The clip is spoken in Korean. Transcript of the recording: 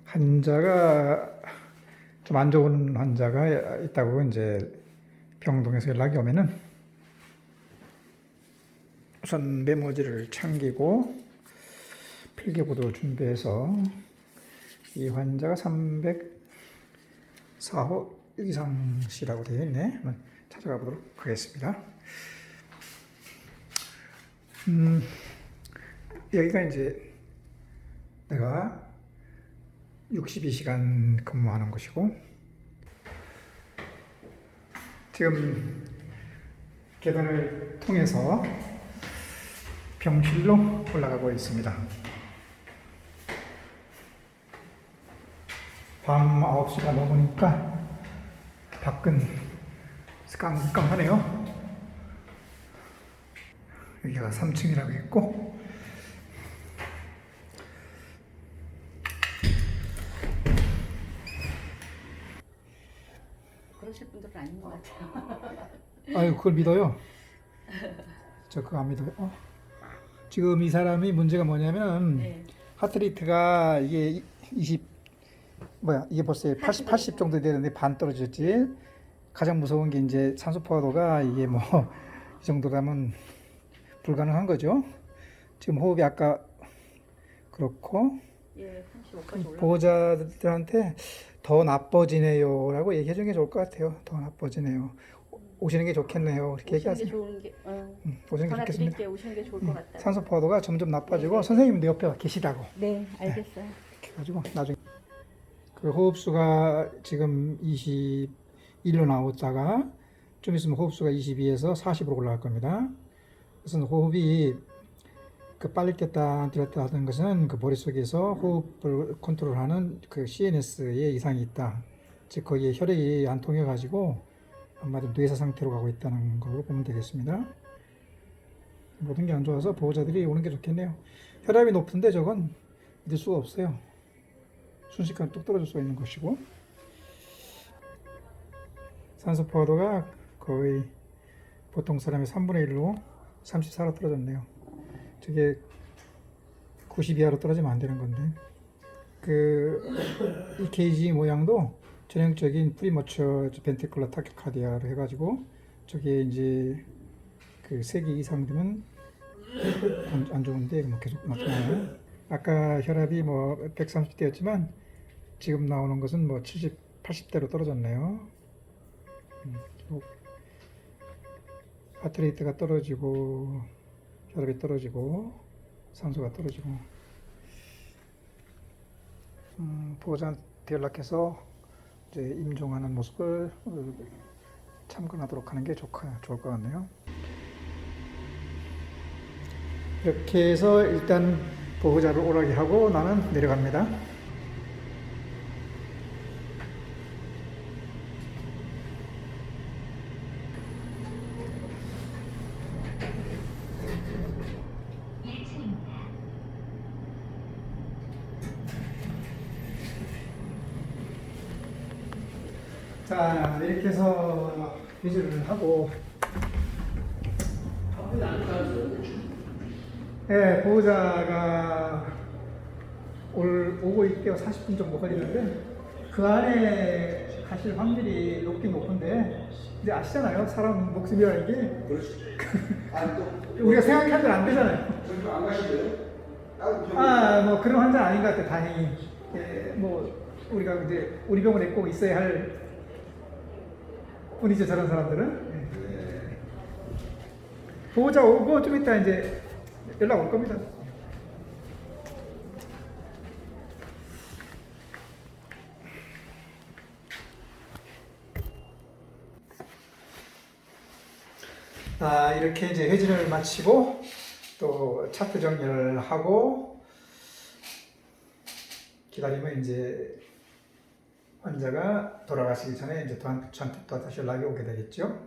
환자가 좀 안 좋은 환자가 있다고 이제 병동에서 연락이 오면은 우선 메모지를 챙기고 필기구도 준비해서 이 환자가 304호 이상씨라고 되어 있네. 한번 찾아가 보도록 하겠습니다. 여기가 이제 내가 62시간 근무하는 곳이고, 지금 계단을 통해서 병실로 올라가고 있습니다. 밤 9시가 넘으니까 밖은 깜깜하네요. 여기가 3층이라고 했고, 그러실 분들은 아닌 것 같아요. 아유, 그걸 믿어요? 저 그거 안 믿어요. 지금 이 사람이 문제가 뭐냐면, 네. 하트리트가 이게 20, 이게 벌써 80 정도 되는데 반 떨어졌지. 가장 무서운 게 이제 산소 포화도가 이게 뭐 이 정도라면 불가능한 거죠. 지금 호흡이 아까 그렇고, 예, 35까지 올라. 보호자들한테 더 나빠지네요 라고 얘기해 주는 게 좋을 것 같아요. 더 나빠지네요. 오시는 게 좋겠네요. 이렇게 오시는 게 얘기하세요. 좋은 게, 오시는 게 전화 좋겠습니다. 드릴게요. 오시는 게 좋을 것 같다. 산소 포화도가 점점 나빠지고, 네. 선생님도 옆에 계시라고. 네, 알겠어요. 이렇게 해가지고 나중에 그 호흡수가 지금 21로 나오다가 좀 있으면 호흡수가 22에서 40으로 올라갈 겁니다. 그래서 호흡이 그 빨리 꼈다 안 뛰었다 하는 것은 그 머릿속에서 호흡을 컨트롤하는 그 CNS에 이상이 있다. 즉 거기에 혈액이 안 통해 가지고 한마디로 뇌사 상태로 가고 있다는 걸로 보면 되겠습니다. 모든 게 안 좋아서 보호자들이 오는 게 좋겠네요. 혈압이 높은데 저건 믿을 수가 없어요. 순식간에 뚝 떨어질 수 있는 것이고, 산소 포화도가 거의 보통 사람의 3분의 1로 34로 떨어졌네요. 저게 90 이하로 떨어지면 안 되는 건데, 그 EKG 모양도 전형적인 프리머처 벤트클러 타키카디아로 해가지고 저게 이제 그 3개 이상 되면 안 좋은데 뭐 계속 나타나요. 아까 혈압이 뭐 130대였지만 지금 나오는 것은 뭐 70, 80대로 떨어졌네요. 하트레이트가 떨어지고 혈압이 떨어지고 산소가 떨어지고, 보호자한테 연락해서 이제 임종하는 모습을 참관하도록 하는 게 좋을 것 같네요. 이렇게 해서 일단 보호자를 오라게 하고 나는 내려갑니다. 자, 이렇게 해서 위주를 하고, 네, 보호자가 오고 있대요. 40분 정도 걸리는데 그 안에 가실 확률이 높긴 높은데, 이제 아시잖아요. 사람 목숨이라는 게 우리가 생각하면 안 되잖아요. 안 가시대요? 뭐 그런 환자 아닌 것 같아요. 다행히. 뭐 우리가 이제 우리 병원에 꼭 있어야 할 뿐이죠. 저런 사람들은. 보호자 오고 좀 이따 이제 연락 올 겁니다. 이렇게 이제 회진을 마치고 또 차트 정리를 하고 기다리면 이제 환자가 돌아가시기 전에 이제 저한테 또 다시 연락이 오게 되겠죠.